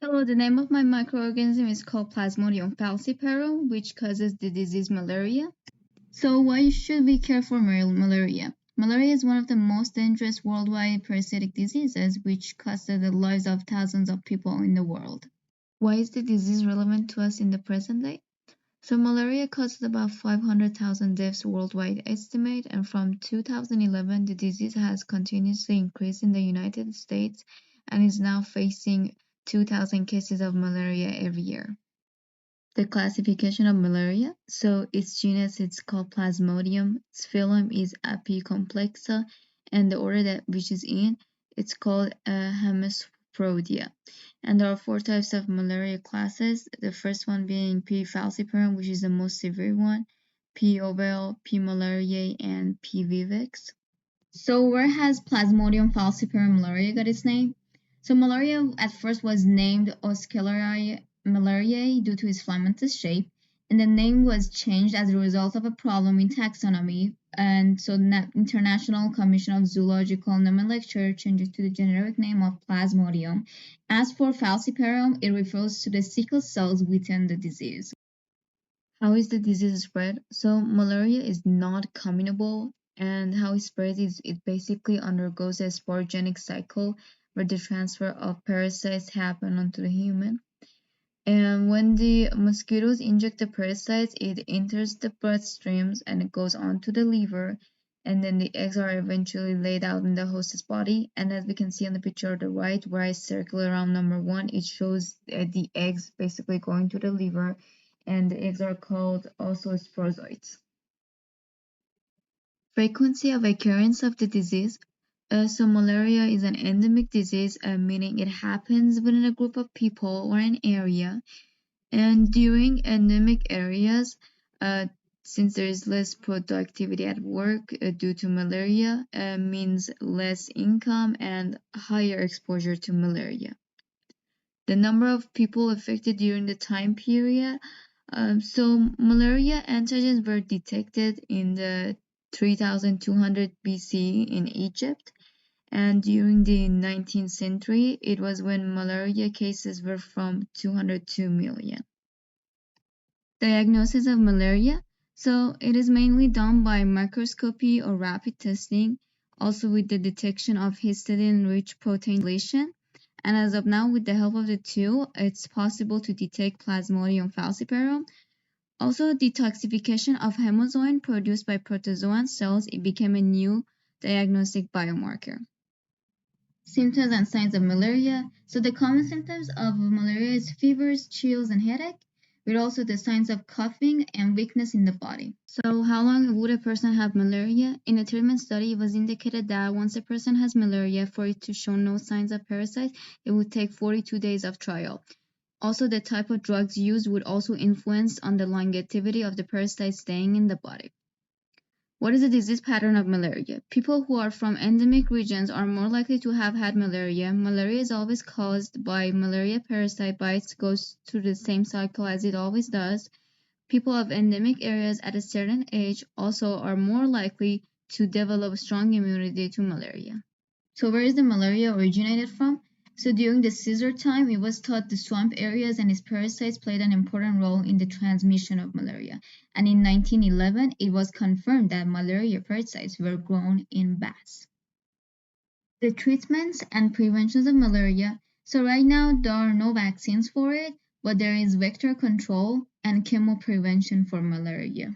Hello, the name of my microorganism is called Plasmodium falciparum, which causes the disease malaria. So why should we care for malaria? Malaria is one of the most dangerous worldwide parasitic diseases, which costed the lives of thousands of people in the world. Why is the disease relevant to us in the present day? So malaria causes about 500,000 deaths worldwide estimate, and from 2011, the disease has continuously increased in the United States and is now facing 2,000 cases of malaria every year. The classification of malaria, so its genus is called Plasmodium, its phylum is Apicomplexa, and the order that which is in, it's called Hemisporodia. And there are four types of malaria classes, the first one being P. falciparum, which is the most severe one, P. ovale, P. malariae, and P. vivax. So where has Plasmodium falciparum malaria got its name? So malaria at first was named Oscillariae malariae due to its filamentous shape, and the name was changed as a result of a problem in taxonomy, and so the International Commission of Zoological Nomenclature changed it to the generic name of Plasmodium. As for falciparum, it refers to the sickle cells within the disease. How is the disease spread? So malaria is not communicable, and how it spreads is it basically undergoes a sporogenic cycle where the transfer of parasites happen onto the human. And when the mosquitoes inject the parasites, it enters the bloodstreams and it goes on to the liver, and then the eggs are eventually laid out in the host's body. And as we can see on the picture on the right, where I circle around number 1, it shows the eggs basically going to the liver, and the eggs are called also sporozoites. Frequency of occurrence of the disease. So malaria is an endemic disease, meaning it happens within a group of people or an area. And during endemic areas, since there is less productivity at work due to malaria, means less income and higher exposure to malaria. The number of people affected during the time period. So malaria antigens were detected in the 3200 BC in Egypt, and during the 19th century, it was when malaria cases were from 202 million. Diagnosis of malaria. So it is mainly done by microscopy or rapid testing, also with the detection of histidine-rich protein deletion. And as of now, with the help of the tool, it's possible to detect Plasmodium falciparum. Also, detoxification of hemozoin produced by protozoan cells, it became a new diagnostic biomarker. Symptoms and signs of malaria. So the common symptoms of malaria is fevers, chills, and headache, with also the signs of coughing and weakness in the body. So how long would a person have malaria? In a treatment study, it was indicated that once a person has malaria, for it to show no signs of parasites, it would take 42 days of trial. Also, the type of drugs used would also influence on the longevity of the parasite staying in the body. What is the disease pattern of malaria? People who are from endemic regions are more likely to have had malaria. Malaria is always caused by malaria parasite bites, goes through the same cycle as it always does. People of endemic areas at a certain age also are more likely to develop strong immunity to malaria. So where is the malaria originated from? So during the Caesar time, it was thought the swamp areas and its parasites played an important role in the transmission of malaria. And in 1911, it was confirmed that malaria parasites were grown in bats. The treatments and preventions of malaria. So right now, there are no vaccines for it, but there is vector control and chemoprevention for malaria.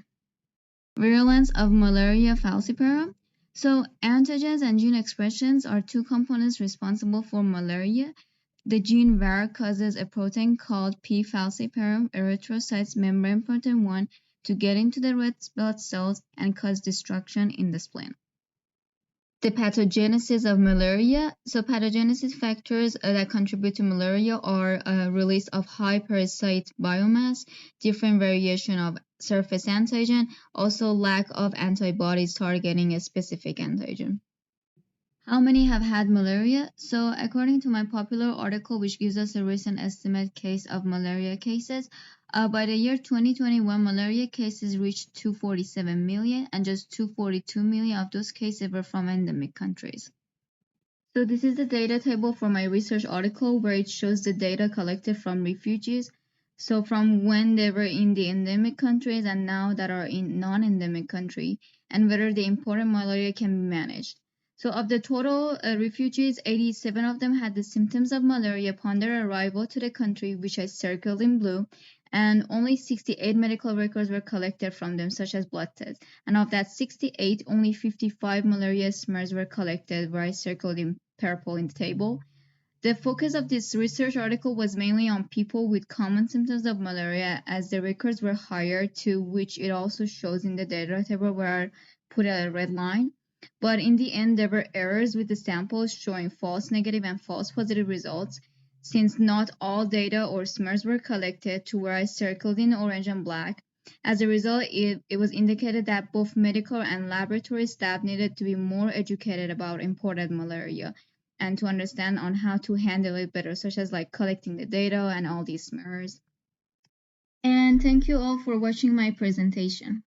Virulence of malaria falciparum. So antigens and gene expressions are two components responsible for malaria. The gene VAR causes a protein called P. falciparum erythrocytes membrane protein 1 to get into the red blood cells and cause destruction in the spleen. The pathogenesis of malaria. So pathogenesis factors that contribute to malaria are release of high parasite biomass, different variation of surface antigen, also lack of antibodies targeting a specific antigen. How many have had malaria? So according to my popular article, which gives us a recent estimate case of malaria cases, by the year 2021, malaria cases reached 247 million, and just 242 million of those cases were from endemic countries. So this is the data table for my research article where it shows the data collected from refugees. So from when they were in the endemic countries and now that are in non-endemic country, and whether the imported malaria can be managed. So of the total refugees, 87 of them had the symptoms of malaria upon their arrival to the country, which I circled in blue, and only 68 medical records were collected from them, such as blood tests. And of that 68, only 55 malaria smears were collected, where I circled in purple in the table. The focus of this research article was mainly on people with common symptoms of malaria, as the records were higher, to which it also shows in the data table where I put a red line. But in the end, there were errors with the samples showing false negative and false positive results, since not all data or smears were collected, to where I circled in orange and black. As a result, it was indicated that both medical and laboratory staff needed to be more educated about imported malaria and to understand on how to handle it better, such as like collecting the data and all these smears. And thank you all for watching my presentation.